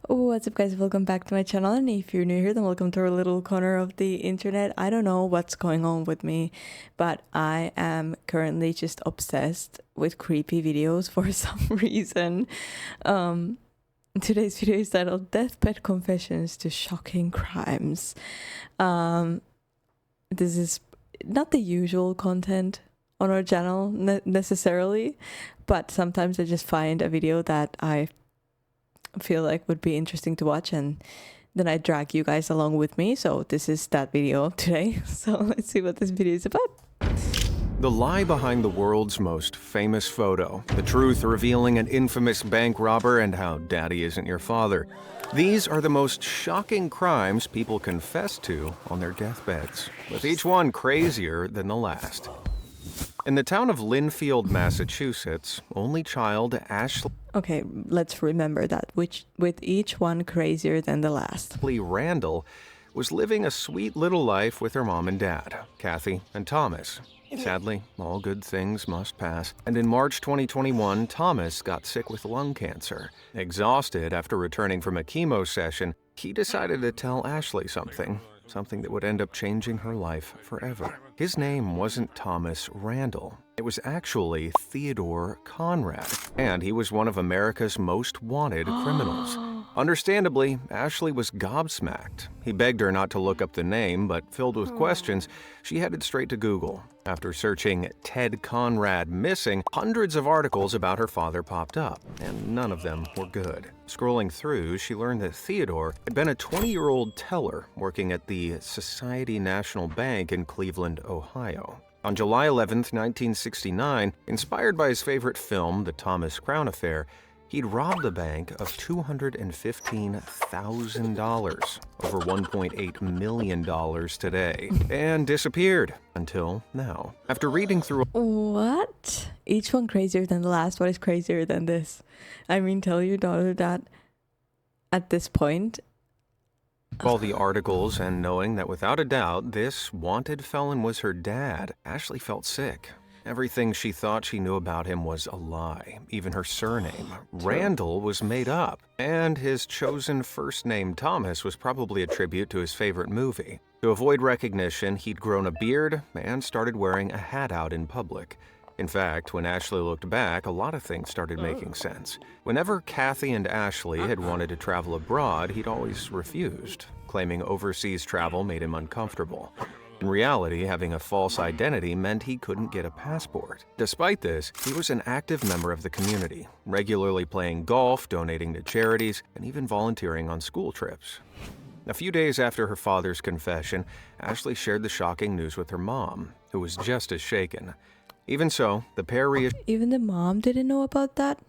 What's up guys, welcome back to my channel, and if you're new here then welcome to our little corner of the internet. I don't know what's going on with me, but I am currently just obsessed with creepy videos for some reason. Today's video is titled Deathbed Confessions to Shocking Crimes. This is not the usual content on our channel necessarily, but sometimes I just find a video that I feel like would be interesting to watch, and then I drag you guys along with me. So this is that video today. So let's see what this video is about. The lie behind the world's most famous photo, the truth revealing an infamous bank robber, and how daddy isn't your father. These are the most shocking crimes people confess to on their deathbeds, with each one crazier than the last. In the town of Linfield, Massachusetts, only child Ashley Okay, let's remember that, which with each one crazier than the last. Randall was living a sweet little life with her mom and dad, Kathy and Thomas. Sadly, all good things must pass, and in March 2021, Thomas got sick with lung cancer. Exhausted after returning from a chemo session, he decided to tell Ashley something that would end up changing her life forever. His name wasn't Thomas Randall. It was actually Theodore Conrad, and he was one of America's most wanted criminals. Understandably, Ashley was gobsmacked. He begged her not to look up the name, but filled with questions, she headed straight to Google. After searching Ted Conrad missing, hundreds of articles about her father popped up, and none of them were good. Scrolling through, she learned that Theodore had been a 20-year-old teller working at the Society National Bank in Cleveland, Ohio. On July 11, 1969, inspired by his favorite film, The Thomas Crown Affair, he'd robbed the bank of $215,000, over $1.8 million today, and disappeared until now. After reading through What? Each one crazier than the last. What is crazier than this? I mean, tell your daughter that at this point. all the articles and knowing that without a doubt this wanted felon was her dad, Ashley felt sick. Everything she thought she knew about him was a lie. Even her surname, Randall, was made up. And his chosen first name, Thomas, was probably a tribute to his favorite movie. To avoid recognition, he'd grown a beard and started wearing a hat out in public. In fact, when Ashley looked back, a lot of things started making sense. Whenever Kathy and Ashley had wanted to travel abroad, he'd always refused, claiming overseas travel made him uncomfortable. In reality, having a false identity meant he couldn't get a passport. Despite this, he was an active member of the community, regularly playing golf, donating to charities, and even volunteering on school trips. A few days after her father's confession, Ashley shared the shocking news with her mom, who was just as shaken. Even so, the pair Even the mom didn't know about that?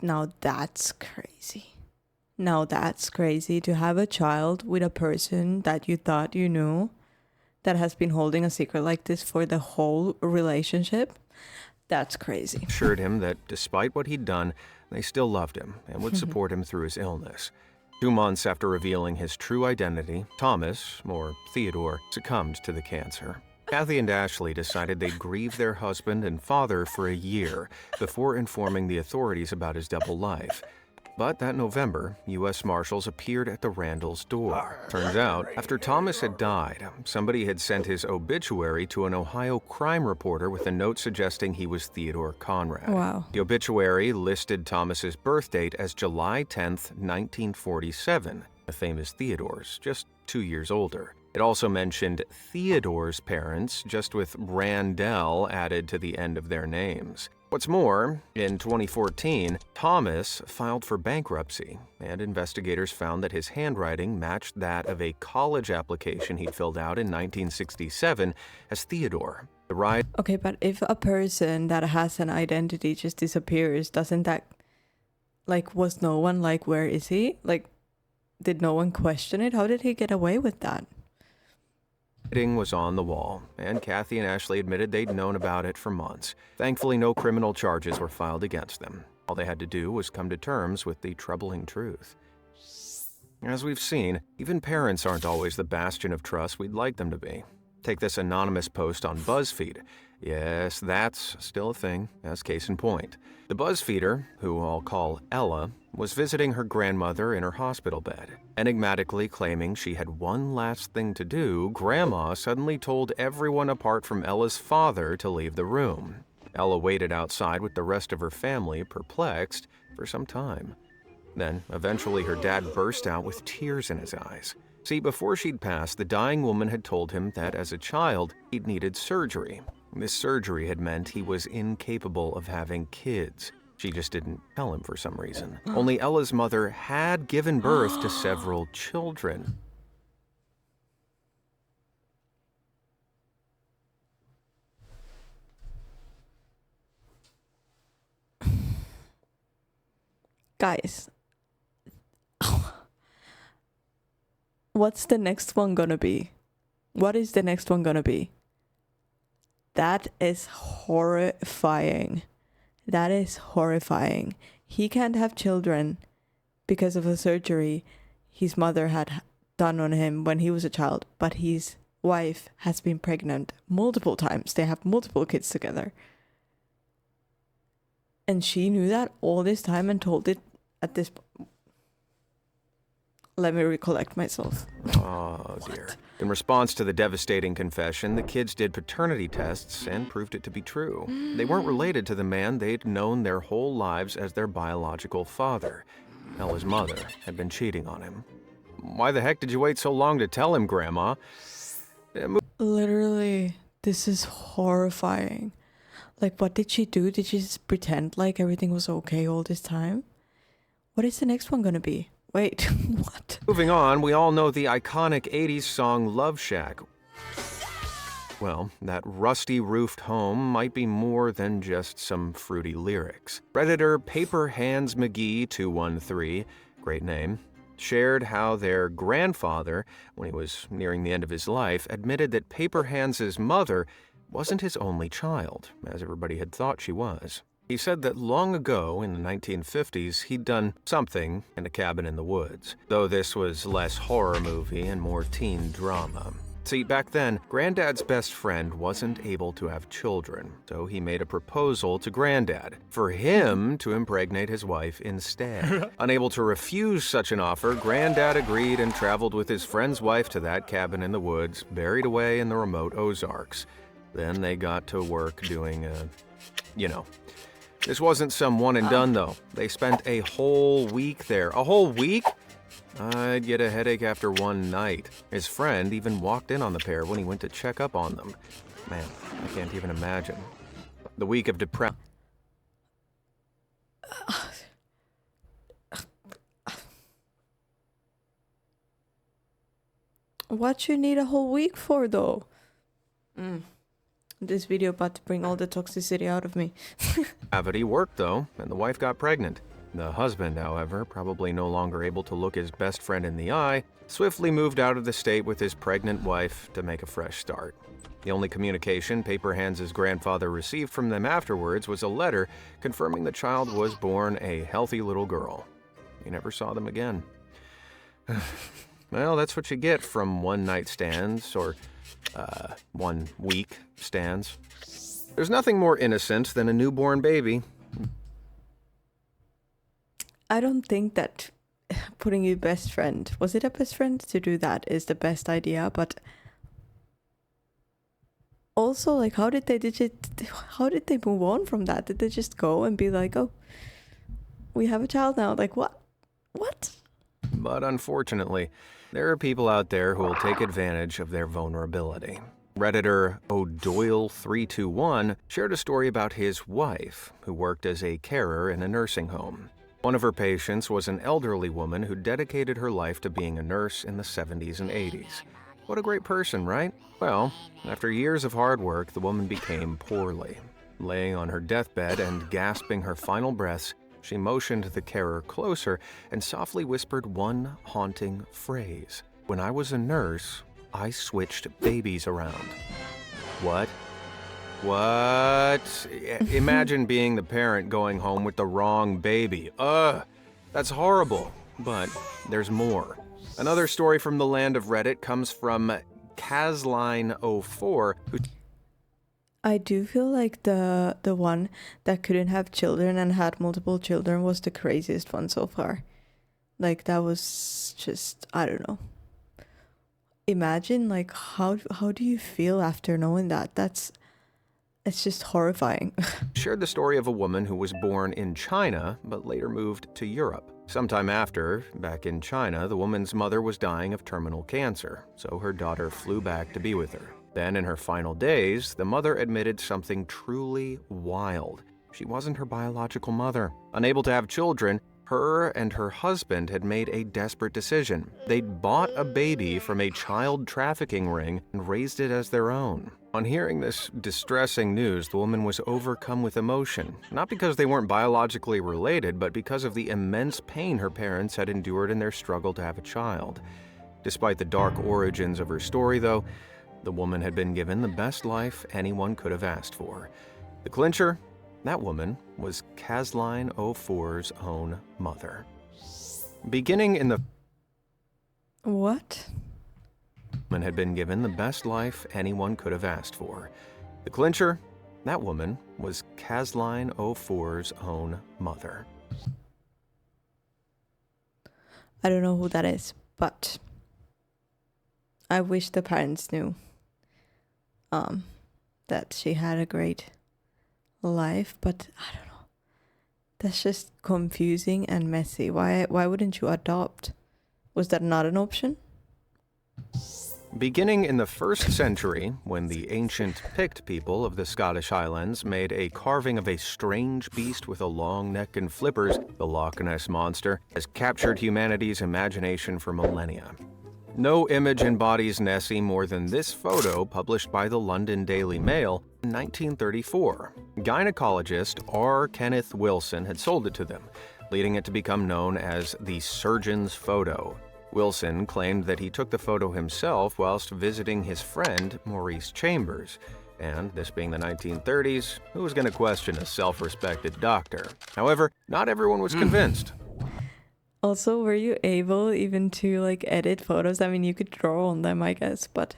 Now that's crazy. Now that's crazy to have a child with a person that you thought you knew that has been holding a secret like this for the whole relationship. That's crazy. assured him that despite what he'd done, they still loved him and would support him through his illness. 2 months after revealing his true identity, Thomas, or Theodore, succumbed to the cancer. Kathy and Ashley decided they'd grieve their husband and father for a year before informing the authorities about his double life. But that November, U.S. Marshals appeared at the Randalls' door. Turns out, after Thomas had died, somebody had sent his obituary to an Ohio crime reporter with a note suggesting he was Theodore Conrad. Wow. The obituary listed Thomas's birth date as July 10th, 1947, the famous Theodore's, just 2 years older. It also mentioned Theodore's parents, just with Randall added to the end of their names. What's more, in 2014, Thomas filed for bankruptcy, and investigators found that his handwriting matched that of a college application he'd filled out in 1967 as Theodore. Okay, but if a person that has an identity just disappears, doesn't that, like, was no one like, where is he? Like, did no one question it? How did he get away with that? Writing was on the wall, and Kathy and Ashley admitted they'd known about it for months. Thankfully, no criminal charges were filed against them. All they had to do was come to terms with the troubling truth. As we've seen, even parents aren't always the bastion of trust we'd like them to be. Take this anonymous post on BuzzFeed. Yes, that's still a thing, as case in point. The BuzzFeeder, who I'll call Ella, was visiting her grandmother in her hospital bed. Enigmatically claiming she had one last thing to do, Grandma suddenly told everyone apart from Ella's father to leave the room. Ella waited outside with the rest of her family, perplexed, for some time. Then, eventually, her dad burst out with tears in his eyes. See, before she'd passed, the dying woman had told him that as a child, he'd needed surgery. This surgery had meant he was incapable of having kids. She just didn't tell him for some reason. Only Ella's mother had given birth to several children. Guys, what's the next one gonna be? What is the next one gonna be? That is horrifying. That is horrifying. He can't have children because of a surgery his mother had done on him when he was a child, but his wife has been pregnant multiple times. They have multiple kids together. And she knew that all this time and told it at this point. Let me recollect myself. Oh, dear. In response to the devastating confession, the kids did paternity tests and proved it to be true. They weren't related to the man they'd known their whole lives as their biological father. Ella's mother had been cheating on him. Why the heck did you wait so long to tell him, Grandma? Literally, this is horrifying. Like, what did she do? Did she just pretend like everything was okay all this time? What is the next one gonna be? Wait, what? Moving on, we all know the iconic 80s song Love Shack. Well, that rusty-roofed home might be more than just some fruity lyrics. Redditor Paper Hands McGee 213, great name, shared how their grandfather, when he was nearing the end of his life, admitted that Paper Hands' mother wasn't his only child, as everybody had thought she was. He said that long ago, in the 1950s, he'd done something in a cabin in the woods, though this was less horror movie and more teen drama. See, back then, Granddad's best friend wasn't able to have children, so he made a proposal to Granddad for him to impregnate his wife instead. Unable to refuse such an offer, Granddad agreed and traveled with his friend's wife to that cabin in the woods, buried away in the remote Ozarks. Then they got to work doing, This wasn't some one and done, though. They spent a whole week there. A whole week? I'd get a headache after one night. His friend even walked in on the pair when he went to check up on them. Man, I can't even imagine. The week of depression. What you need a whole week for, though? This video about to bring all the toxicity out of me. Gravity worked, though, and the wife got pregnant. The husband, however, probably no longer able to look his best friend in the eye, swiftly moved out of the state with his pregnant wife to make a fresh start. The only communication Paper Hands' grandfather received from them afterwards was a letter confirming the child was born a healthy little girl. He never saw them again. Well, that's what you get from one-night stands, or 1 week stands. There's nothing more innocent than a newborn baby. I don't think that putting your best friend, was it a best friend, to do that is the best idea, but also, like, how did they move on from that? Did they just go and be like, oh, we have a child now? Like, what? But unfortunately, there are people out there who will take advantage of their vulnerability. Redditor O'Doyle321 shared a story about his wife, who worked as a carer in a nursing home. One of her patients was an elderly woman who dedicated her life to being a nurse in the 70s and 80s. What a great person, right? Well, after years of hard work, the woman became poorly. Laying on her deathbed and gasping her final breaths, she motioned the carer closer and softly whispered one haunting phrase. "When I was a nurse, I switched babies around." What? Imagine being the parent going home with the wrong baby. That's horrible. But there's more. Another story from the land of Reddit comes from Kazline04, who... I do feel like the one that couldn't have children and had multiple children was the craziest one so far. Like that was just, I don't know. Imagine like how do you feel after knowing that? It's just horrifying. Shared the story of a woman who was born in China but later moved to Europe. Sometime after, back in China, the woman's mother was dying of terminal cancer, so her daughter flew back to be with her. Then, in her final days, the mother admitted something truly wild. She wasn't her biological mother. Unable to have children, her and her husband had made a desperate decision. They'd bought a baby from a child trafficking ring and raised it as their own. On hearing this distressing news, the woman was overcome with emotion, not because they weren't biologically related, but because of the immense pain her parents had endured in their struggle to have a child. Despite the dark origins of her story, though, the woman had been given the best life anyone could have asked for. The clincher? That woman was Casline 04's own mother. Beginning in the What? woman had been given the best life anyone could have asked for. The clincher? That woman was Casline 04's own mother. I don't know who that is, but I wish the parents knew that she had a great life, but I don't know. That's just confusing and messy. Why wouldn't you adopt? Was that not an option? Beginning in the 1st century, when the ancient Pict people of the Scottish Highlands made a carving of a strange beast with a long neck and flippers, the Loch Ness Monster has captured humanity's imagination for millennia. No image embodies Nessie more than this photo published by the London Daily Mail in 1934. Gynecologist R. Kenneth Wilson had sold it to them, leading it to become known as the surgeon's photo. Wilson claimed that he took the photo himself whilst visiting his friend Maurice Chambers. And this being the 1930s, who was going to question a self-respected doctor? However, not everyone was convinced. Also, were you able even to like edit photos? I mean, you could draw on them, I guess, but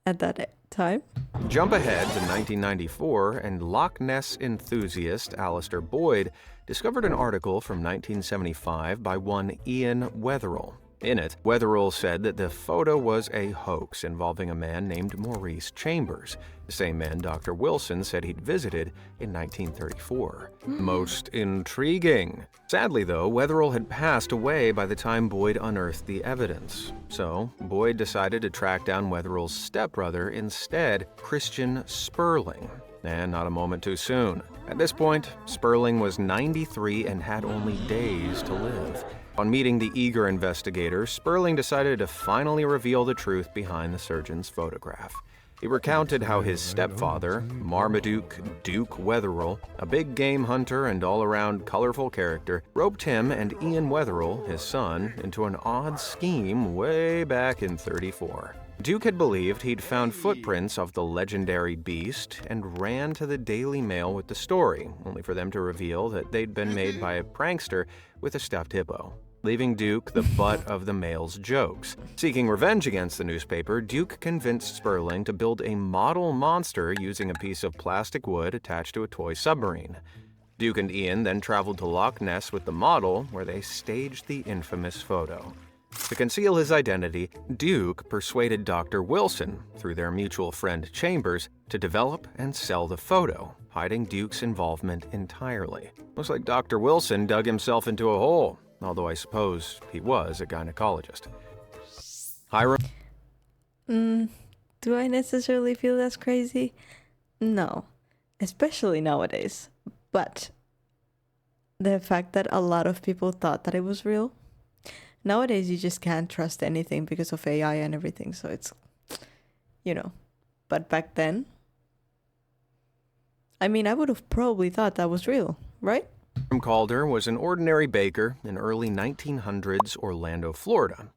at that time? Jump ahead to 1994, and Loch Ness enthusiast Alistair Boyd discovered an article from 1975 by one Ian Wetherill. In it, Wetherill said that the photo was a hoax involving a man named Maurice Chambers, the same man Dr. Wilson said he'd visited in 1934. Most intriguing. Sadly, though, Wetherill had passed away by the time Boyd unearthed the evidence. So, Boyd decided to track down Wetherill's stepbrother instead, Christian Sperling. And not a moment too soon. At this point, Sperling was 93 and had only days to live. On meeting the eager investigator, Sperling decided to finally reveal the truth behind the surgeon's photograph. He recounted how his stepfather, Marmaduke Duke Wetherill, a big game hunter and all-around colorful character, roped him and Ian Wetherill, his son, into an odd scheme way back in '34. Duke had believed he'd found footprints of the legendary beast and ran to the Daily Mail with the story, only for them to reveal that they'd been made by a prankster with a stuffed hippo, leaving Duke the butt of the Mail's jokes. Seeking revenge against the newspaper, Duke convinced Sperling to build a model monster using a piece of plastic wood attached to a toy submarine. Duke and Ian then traveled to Loch Ness with the model, where they staged the infamous photo. To conceal his identity, Duke persuaded Dr. Wilson, through their mutual friend Chambers, to develop and sell the photo, hiding Duke's involvement entirely. Looks like Dr. Wilson dug himself into a hole, although I suppose he was a gynecologist. Hiram? Do I necessarily feel that's crazy? No, especially nowadays. But the fact that a lot of people thought that it was real. Nowadays, you just can't trust anything because of AI and everything. So it's, but back then, I mean, I would have probably thought that was real, right? Hiram Calder was an ordinary baker in early 1900s Orlando, Florida.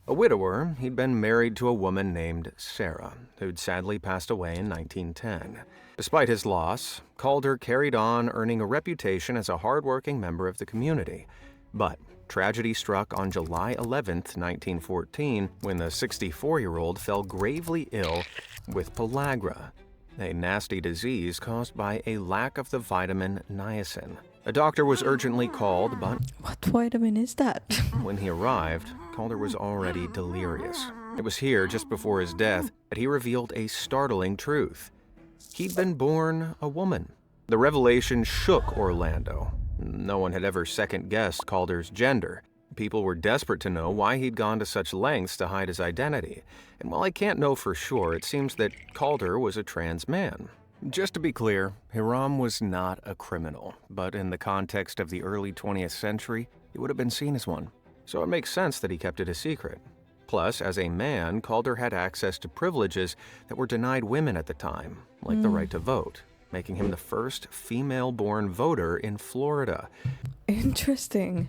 A widower, he'd been married to a woman named Sarah, who'd sadly passed away in 1910. Despite his loss, Calder carried on earning a reputation as a hardworking member of the community. But tragedy struck on July 11, 1914, when the 64-year-old fell gravely ill with pellagra. a nasty disease caused by a lack of the vitamin niacin. A doctor was urgently called, but What vitamin is that? when he arrived, Calder was already delirious. It was here, just before his death, that he revealed a startling truth. He'd been born a woman. The revelation shook Orlando. No one had ever second-guessed Calder's gender. People were desperate to know why he'd gone to such lengths to hide his identity. And while I can't know for sure, it seems that Calder was a trans man. Just to be clear, Hiram was not a criminal, but in the context of the early 20th century, he would have been seen as one. So it makes sense that he kept it a secret. Plus, as a man, Calder had access to privileges that were denied women at the time, like the right to vote, making him the first female-born voter in Florida. Interesting.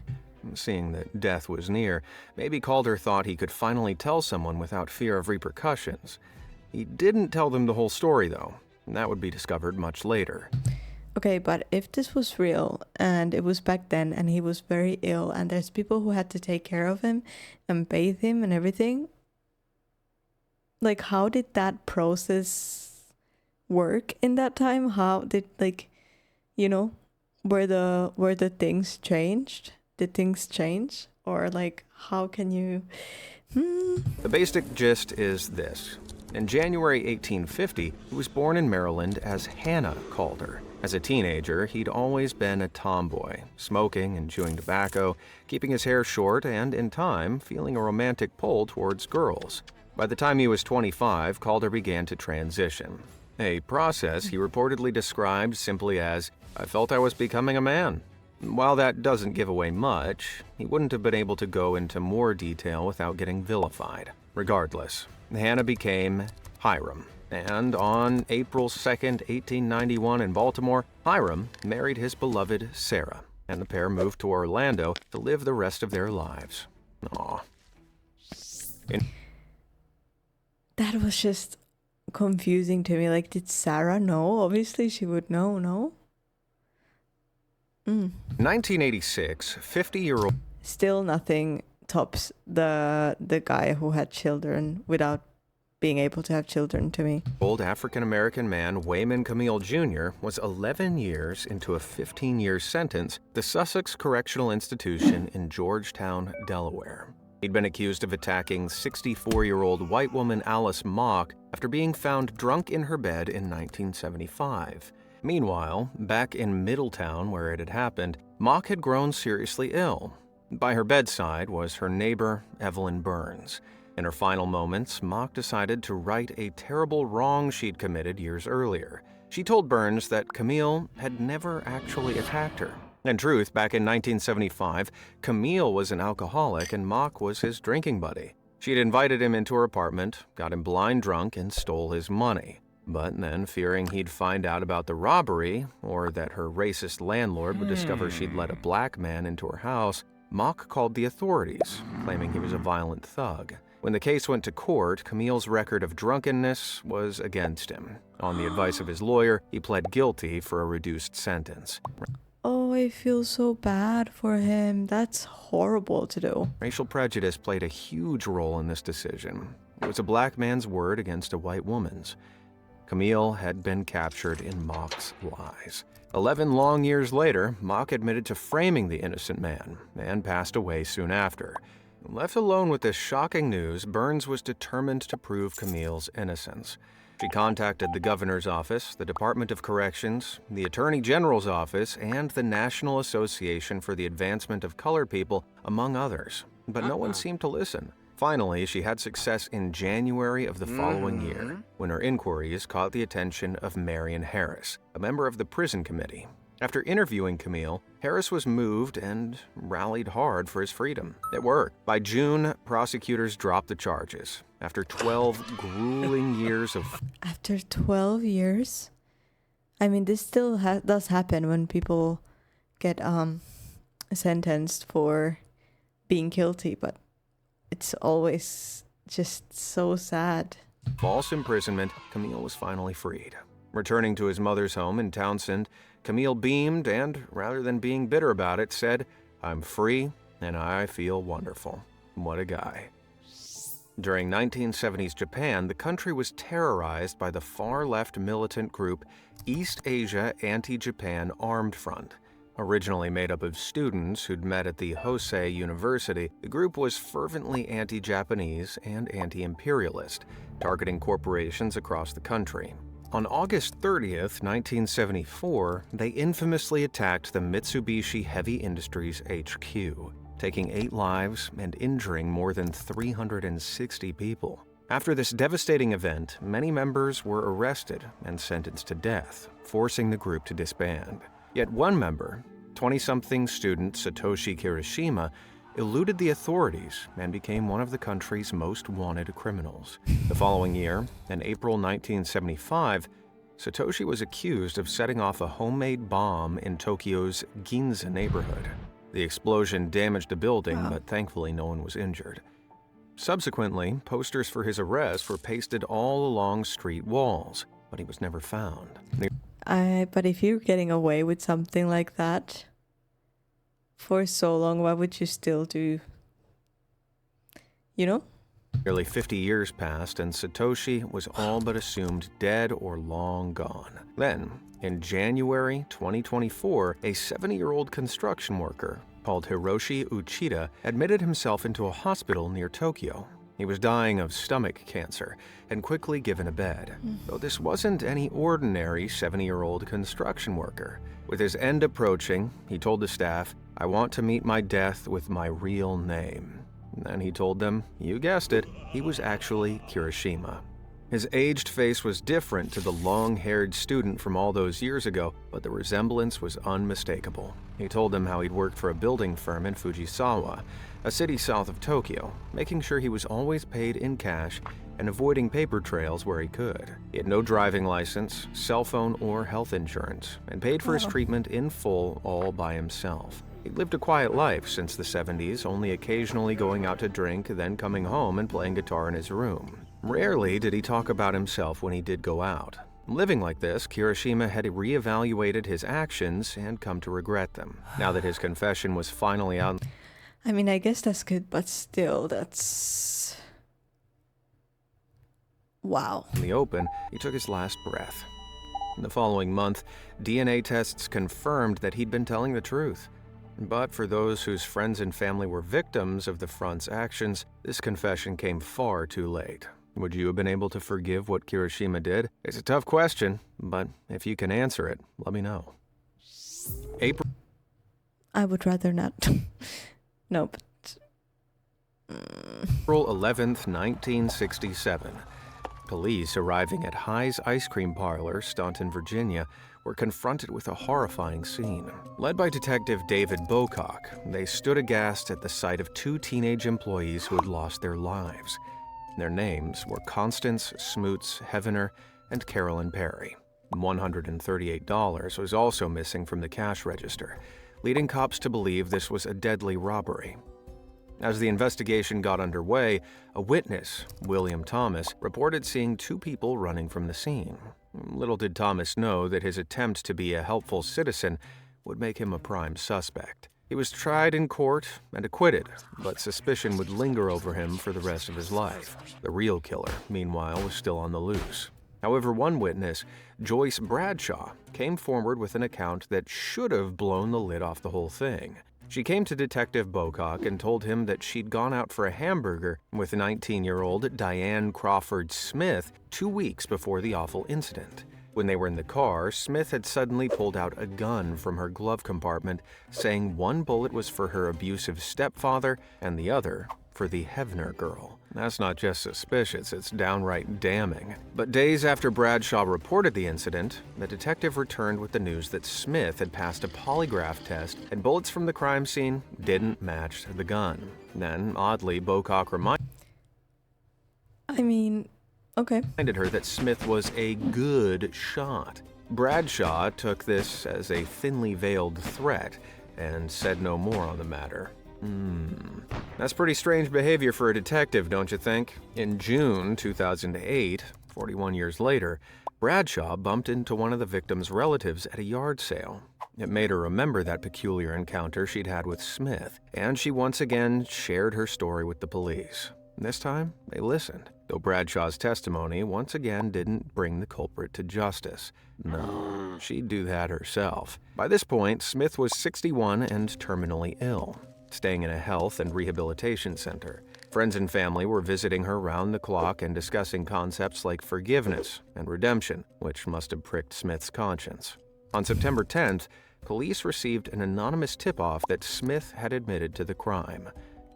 Seeing that death was near, maybe Calder thought he could finally tell someone without fear of repercussions. He didn't tell them the whole story, though. That would be discovered much later. Okay, but if this was real and it was back then and he was very ill and there's people who had to take care of him and bathe him and everything, like how did that process work in that time? How did, like, you know, were the things changed? Did things change? Or like how can you The basic gist is this. In January 1850, he was born in Maryland as Hannah Calder. As a teenager, he'd always been a tomboy, smoking and chewing tobacco, keeping his hair short, and, in time, feeling a romantic pull towards girls. By the time he was 25, Calder began to transition. A process he reportedly described simply as, "I felt I was becoming a man." While that doesn't give away much, he wouldn't have been able to go into more detail without getting vilified. Regardless, Hannah became Hiram. And on April 2nd, 1891 in Baltimore, Hiram married his beloved Sarah, and the pair moved to Orlando to live the rest of their lives. Aw. That was just confusing to me. Like, did Sarah know? Obviously she would know, no? 1986, 50-year-old Still nothing tops the guy who had children without being able to have children to me. African-American man Wayman Camille Jr. was 11 years into a 15-year sentence at the Sussex Correctional Institution in Georgetown, Delaware. He'd been accused of attacking 64-year-old white woman Alice Mock after being found drunk in her bed in 1975. Meanwhile, back in Middletown, where it had happened, Mock had grown seriously ill. By her bedside was her neighbor, Evelyn Burns. In her final moments, Mock decided to right a terrible wrong she'd committed years earlier. She told Burns that Camille had never actually attacked her. In truth, back in 1975, Camille was an alcoholic and Mock was his drinking buddy. She'd invited him into her apartment, got him blind drunk, and stole his money. But then, fearing he'd find out about the robbery, or that her racist landlord would discover she'd let a black man into her house, Mock called the authorities, claiming he was a violent thug. When the case went to court, Camille's record of drunkenness was against him. On the advice of his lawyer, he pled guilty for a reduced sentence. Oh, I feel so bad for him. That's horrible to do. Racial prejudice played a huge role in this decision. It was a black man's word against a white woman's. Camille had been captured in Mock's lies. 11 long years later, Mock admitted to framing the innocent man and passed away soon after. Left alone with this shocking news, Burns was determined to prove Camille's innocence. She contacted the governor's office, the Department of Corrections, the Attorney General's office, and the National Association for the Advancement of Colored People, among others. But no one seemed to listen. Finally, she had success in January of the following year, when her inquiries caught the attention of Marion Harris, a member of the prison committee. After interviewing Camille, Harris was moved and rallied hard for his freedom. It worked. By June, prosecutors dropped the charges. After 12 grueling years of... After 12 years? I mean, this still does happen when people get sentenced for being guilty, but it's always just so sad. false imprisonment, Camille was finally freed. Returning to his mother's home in Townsend, Camille beamed and, rather than being bitter about it, said, "I'm free and I feel wonderful." What a guy. During 1970s Japan, the country was terrorized by the far-left militant group East Asia Anti-Japan Armed Front. Originally made up of students who'd met at the Hosei University, the group was fervently anti-Japanese and anti-imperialist, targeting corporations across the country. On August 30th, 1974, they infamously attacked the Mitsubishi Heavy Industries HQ, taking 8 lives and injuring more than 360 people. After this devastating event, many members were arrested and sentenced to death, forcing the group to disband. Yet one member, 20-something student Satoshi Kirishima, eluded the authorities and became one of the country's most wanted criminals. The following year, in April 1975, Satoshi was accused of setting off a homemade bomb in Tokyo's Ginza neighborhood. The explosion damaged a building, but thankfully no one was injured. Subsequently, posters for his arrest were pasted all along street walls, but he was never found. But if you're getting away with something like that for so long, why would you still do, you know? Nearly 50 years passed, and Satoshi was all but assumed dead or long gone. Then, in January 2024, a 70-year-old construction worker called Hiroshi Uchida admitted himself into a hospital near Tokyo. He was dying of stomach cancer and quickly given a bed. Though this wasn't any ordinary 70-year-old construction worker. With his end approaching, he told the staff, "I want to meet my death with my real name." Then he told them, you guessed it, he was actually Kirishima. His aged face was different to the long-haired student from all those years ago, but the resemblance was unmistakable. He told them how he'd worked for a building firm in Fujisawa, a city south of Tokyo, making sure he was always paid in cash and avoiding paper trails where he could. He had no driving license, cell phone, or health insurance, and paid for his treatment in full all by himself. He lived a quiet life since the 70s, only occasionally going out to drink, then coming home and playing guitar in his room. Rarely did he talk about himself when he did go out. Living like this, Kirishima had reevaluated his actions and come to regret them. Now that his confession was finally out, I mean, I guess that's good, but still, that's... wow. in the open, he took his last breath. In the following month, DNA tests confirmed that he'd been telling the truth. But for those whose friends and family were victims of the front's actions, this confession came far too late. Would you have been able to forgive what Kirishima did? It's a tough question, but if you can answer it, let me know. April I would rather not. No, but... April 11th, 1967. Police arriving at High's Ice Cream Parlor, Staunton, Virginia, were confronted with a horrifying scene. Led by Detective David Bocock, they stood aghast at the sight of 2 teenage employees who had lost their lives. Their names were Constance Smoots Heavener and Carolyn Perry. $138 was also missing from the cash register, leading cops to believe this was a deadly robbery. As the investigation got underway, a witness, William Thomas, reported seeing 2 people running from the scene. Little did Thomas know that his attempt to be a helpful citizen would make him a prime suspect. He was tried in court and acquitted, but suspicion would linger over him for the rest of his life. The real killer, meanwhile, was still on the loose. However, one witness, Joyce Bradshaw, came forward with an account that should have blown the lid off the whole thing. She came to Detective Bocock and told him that she'd gone out for a hamburger with 19-year-old Diane Crawford Smith 2 weeks before the awful incident. When they were in the car, Smith had suddenly pulled out a gun from her glove compartment, saying one bullet was for her abusive stepfather and the other for the Heavener girl. That's not just suspicious, it's downright damning. But days after Bradshaw reported the incident, the detective returned with the news that Smith had passed a polygraph test and bullets from the crime scene didn't match the gun. Then, oddly, Bocock reminded her that Smith was a good shot. Bradshaw took this as a thinly veiled threat and said no more on the matter. That's pretty strange behavior for a detective, don't you think? In June 2008, 41 years later, Bradshaw bumped into one of the victim's relatives at a yard sale. It made her remember that peculiar encounter she'd had with Smith, and she once again shared her story with the police. This time, they listened, though Bradshaw's testimony once again didn't bring the culprit to justice. No, she'd do that herself. By this point, Smith was 61 and terminally ill, staying in a health and rehabilitation center. Friends and family were visiting her round the clock and discussing concepts like forgiveness and redemption, which must have pricked Smith's conscience. On September 10th, police received an anonymous tip-off that Smith had admitted to the crime.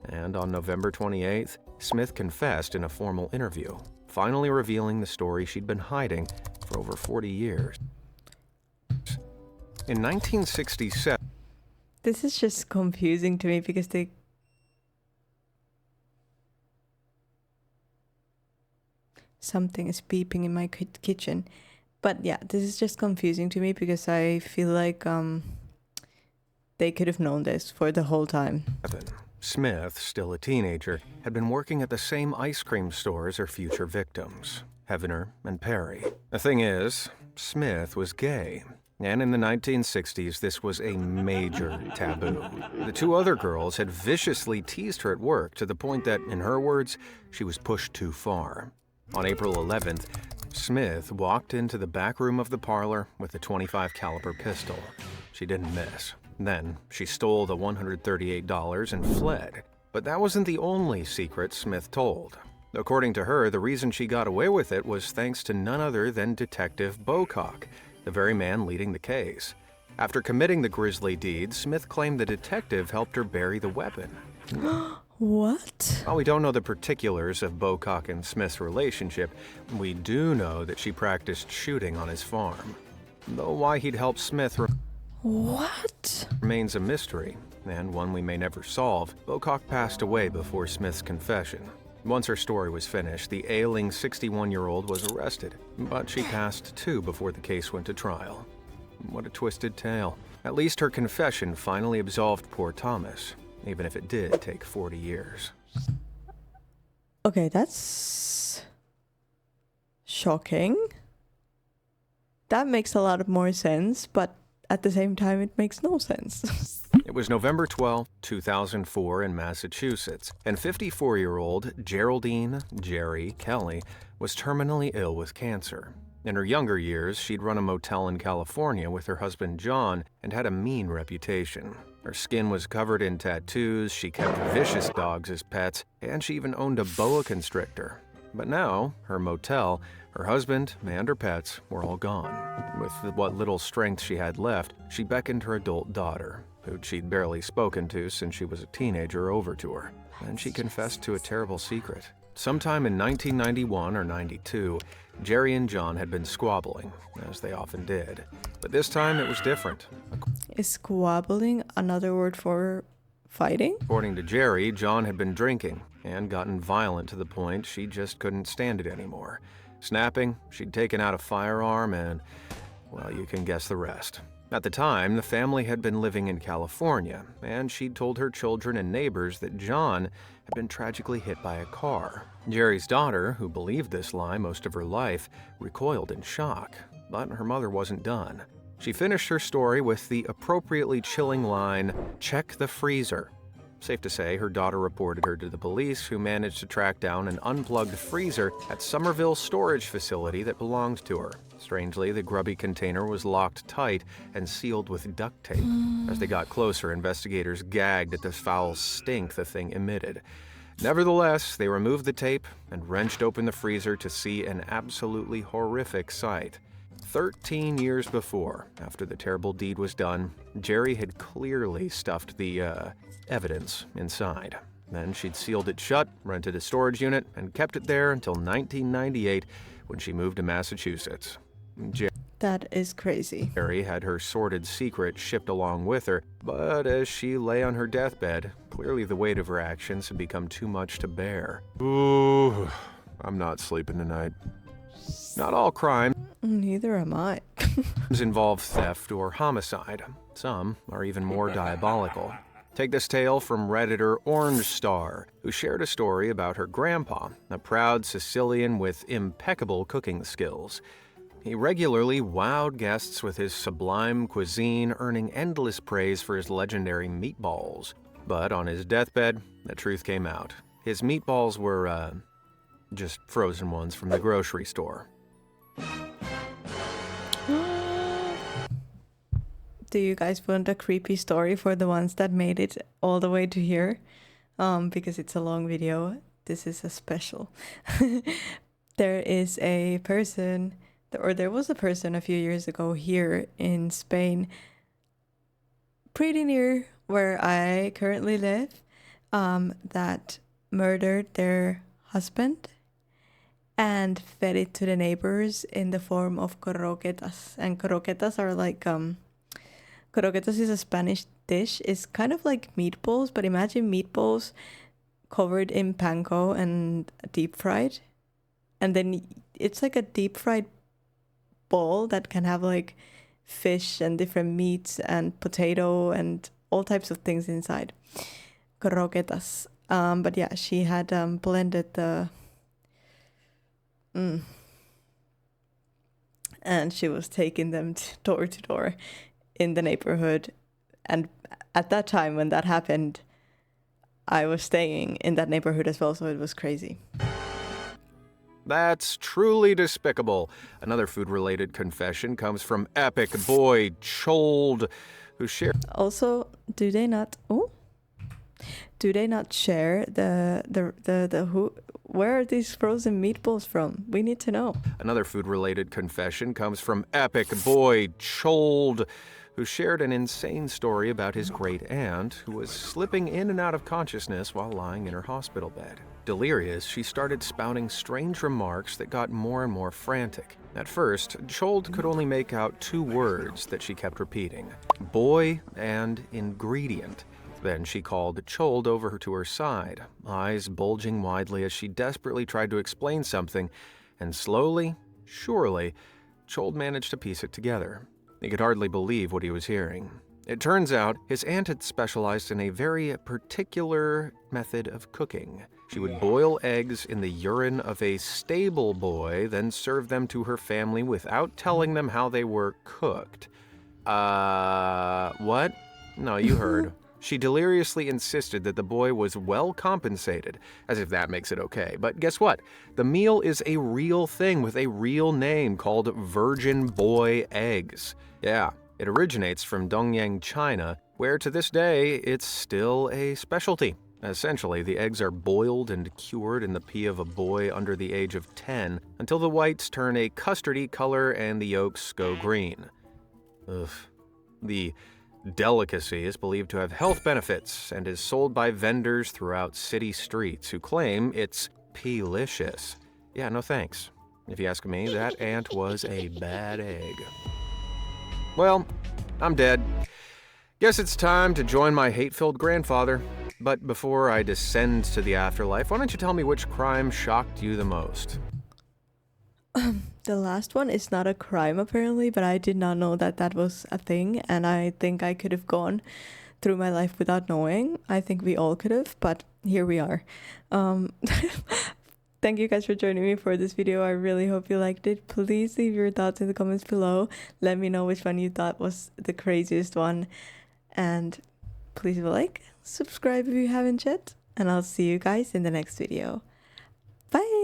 And on November 28th, Smith confessed in a formal interview, finally revealing the story she'd been hiding for over 40 years. In 1967, This is just confusing to me because something is beeping in my kitchen. But yeah, this is just confusing to me because I feel like they could have known this for the whole time. Smith, still a teenager, had been working at the same ice cream store as her future victims, Heavener and Perry. The thing is, Smith was gay, and in the 1960s, this was a major taboo. The two other girls had viciously teased her at work to the point that, in her words, she was pushed too far. On April 11th, Smith walked into the back room of the parlor with a .25 caliber pistol. She didn't miss. Then, she stole the $138 and fled. But that wasn't the only secret Smith told. According to her, the reason she got away with it was thanks to none other than Detective Bocock, the very man leading the case. After committing the grisly deed, Smith claimed the detective helped her bury the weapon. What? While we don't know the particulars of Bocock and Smith's relationship, we do know that she practiced shooting on his farm. Though why he'd help Smith What? remains a mystery, and one we may never solve. Bocock passed away before Smith's confession. Once her story was finished, the ailing 61-year-old was arrested, but she passed too before the case went to trial. What a twisted tale. At least her confession finally absolved poor Thomas, even if it did take 40 years. Okay, that's shocking. That makes a lot more sense, but at the same time, it makes no sense. It was November 12, 2004 in Massachusetts, and 54-year-old Geraldine Jerry Kelly was terminally ill with cancer. In her younger years, she'd run a motel in California with her husband John and had a mean reputation. Her skin was covered in tattoos, she kept vicious dogs as pets, and she even owned a boa constrictor. But now, her motel, her husband, and her pets were all gone. With what little strength she had left, she beckoned her adult daughter, who she'd barely spoken to since she was a teenager, over to her. And she confessed to a terrible secret. Sometime in 1991 or 92, Jerry and John had been squabbling, as they often did. But this time it was different. Is squabbling another word for fighting? According to Jerry, John had been drinking and gotten violent to the point she just couldn't stand it anymore. Snapping, she'd taken out a firearm and, well, you can guess the rest. At the time, the family had been living in California, and she'd told her children and neighbors that John had been tragically hit by a car. Jerry's daughter, who believed this lie most of her life, recoiled in shock, but her mother wasn't done. She finished her story with the appropriately chilling line, "Check the freezer." Safe to say, her daughter reported her to the police, who managed to track down an unplugged freezer at Somerville storage facility that belonged to her. Strangely, the grubby container was locked tight and sealed with duct tape. As they got closer, investigators gagged at the foul stink the thing emitted. Nevertheless, they removed the tape and wrenched open the freezer to see an absolutely horrific sight. 13 years before, after the terrible deed was done, Jerry had clearly stuffed the, evidence inside. Then she'd sealed it shut, rented a storage unit, and kept it there until 1998 when she moved to Massachusetts. That is crazy. Jerry had her sordid secret shipped along with her, but as she lay on her deathbed, clearly the weight of her actions had become too much to bear. Ooh, I'm not sleeping tonight. Not all crimes Neither am I. involve theft or homicide. Some are even more diabolical. Take this tale from Redditor Orange Star, who shared a story about her grandpa, a proud Sicilian with impeccable cooking skills. He regularly wowed guests with his sublime cuisine, earning endless praise for his legendary meatballs. But on his deathbed, the truth came out. His meatballs were, just frozen ones from the grocery store. Do you guys want a creepy story for the ones that made it all the way to here? Because it's a long video. This is a special. There is a person, or there was a person a few years ago here in Spain, pretty near where I currently live, that murdered their husband and fed it to the neighbors in the form of croquetas. And croquetas are like, croquetas is a Spanish dish. It's kind of like meatballs, but imagine meatballs covered in panko and deep fried. And then it's like a deep fried bowl that can have like fish and different meats and potato and all types of things inside. Croquetas. But yeah, she had blended the... And she was taking them door to door in the neighborhood. And at that time when that happened, I was staying in that neighborhood as well, so it was crazy. That's truly despicable. Another food-related confession comes from epic boy Chold, who shared... Also, do they not share where are these frozen meatballs from? We need to know. Another food-related confession comes from epic boy Chold, who shared an insane story about his great-aunt who was slipping in and out of consciousness while lying in her hospital bed. Delirious, she started spouting strange remarks that got more and more frantic. At first, Chold could only make out two words that she kept repeating: boy and ingredient. Then she called Chold over to her side, eyes bulging widely as she desperately tried to explain something, and slowly, surely, Chold managed to piece it together. He could hardly believe what he was hearing. It turns out his aunt had specialized in a very particular method of cooking. She would boil eggs in the urine of a stable boy, then serve them to her family without telling them how they were cooked. What? No, you heard. She deliriously insisted that the boy was well compensated, as if that makes it okay. But guess what? The meal is a real thing with a real name called virgin boy eggs. Yeah, it originates from Dongyang, China, where to this day it's still a specialty. Essentially, the eggs are boiled and cured in the pee of a boy under the age of 10 until the whites turn a custardy color and the yolks go green. Ugh. The delicacy is believed to have health benefits and is sold by vendors throughout city streets who claim it's peelicious. Yeah, no thanks. If you ask me, that aunt was a bad egg. Well, I'm dead. Guess it's time to join my hate-filled grandfather. But before I descend to the afterlife, why don't you tell me which crime shocked you the most? The last one is not a crime apparently, but I did not know that that was a thing, and I think I could have gone through my life without knowing. I think we all could have, but here we are. Thank you guys for joining me for this video. I really hope you liked it. Please leave your thoughts in the comments below. Let me know which one you thought was the craziest one, and please like, subscribe if you haven't yet, and I'll see you guys in the next video. Bye!